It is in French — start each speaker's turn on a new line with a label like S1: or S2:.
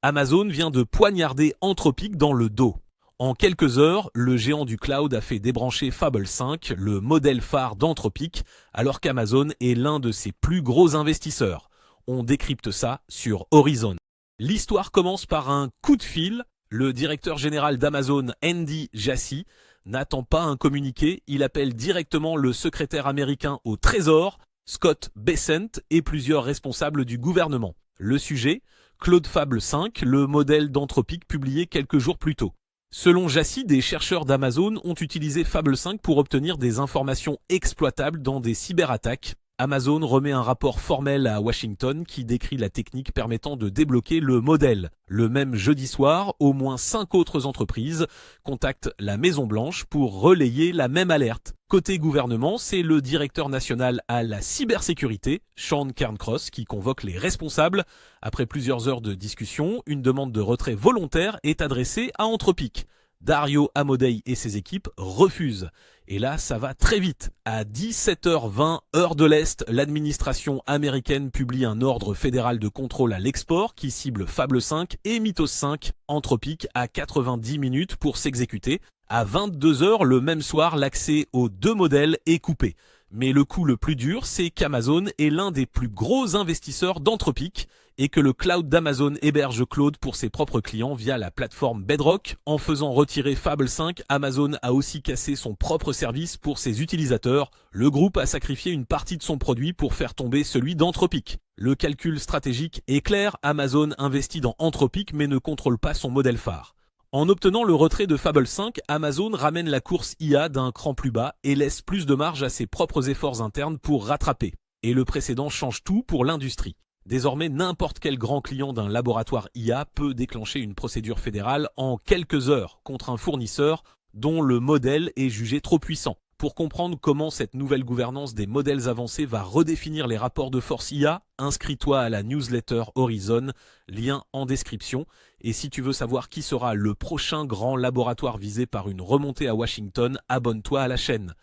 S1: Amazon vient de poignarder Anthropic dans le dos. En quelques heures, le géant du cloud a fait débrancher Fable 5, le modèle phare d'Anthropic, alors qu'Amazon est l'un de ses plus gros investisseurs. On décrypte ça sur Horizon. L'histoire commence par un coup de fil. Le directeur général d'Amazon, Andy Jassy, n'attend pas un communiqué, il appelle directement le secrétaire américain au Trésor, Scott Bessent, et plusieurs responsables du gouvernement. Le sujet, Claude Fable 5, le modèle d'Anthropic publié quelques jours plus tôt. Selon Jassy, des chercheurs d'Amazon ont utilisé Fable 5 pour obtenir des informations exploitables dans des cyberattaques. Amazon remet un rapport formel à Washington qui décrit la technique permettant de débloquer le modèle. Le même jeudi soir, au moins 5 autres entreprises contactent la Maison-Blanche pour relayer la même alerte. Côté gouvernement, c'est le directeur national à la cybersécurité, Sean Cairncross, qui convoque les responsables. Après plusieurs heures de discussion, une demande de retrait volontaire est adressée à Anthropic. Dario Amodei et ses équipes refusent. Et là, ça va très vite. À 17h20, heure de l'Est, l'administration américaine publie un ordre fédéral de contrôle à l'export qui cible Fable 5 et Mythos 5. Anthropic a 90 minutes pour s'exécuter. À 22h le même soir, l'accès aux deux modèles est coupé. Mais le coup le plus dur, c'est qu'Amazon est l'un des plus gros investisseurs d'Anthropic et que le cloud d'Amazon héberge Claude pour ses propres clients via la plateforme Bedrock. En faisant retirer Fable 5, Amazon a aussi cassé son propre service pour ses utilisateurs. Le groupe a sacrifié une partie de son produit pour faire tomber celui d'Anthropic. Le calcul stratégique est clair, Amazon investit dans Anthropic mais ne contrôle pas son modèle phare. En obtenant le retrait de Fable 5, Amazon ramène la course IA d'un cran plus bas et laisse plus de marge à ses propres efforts internes pour rattraper. Et le précédent change tout pour l'industrie. Désormais, n'importe quel grand client d'un laboratoire IA peut déclencher une procédure fédérale en quelques heures contre un fournisseur dont le modèle est jugé trop puissant. Pour comprendre comment cette nouvelle gouvernance des modèles avancés va redéfinir les rapports de force IA, inscris-toi à la newsletter Horizon, lien en description. Et si tu veux savoir qui sera le prochain grand laboratoire visé par une remontée à Washington, abonne-toi à la chaîne.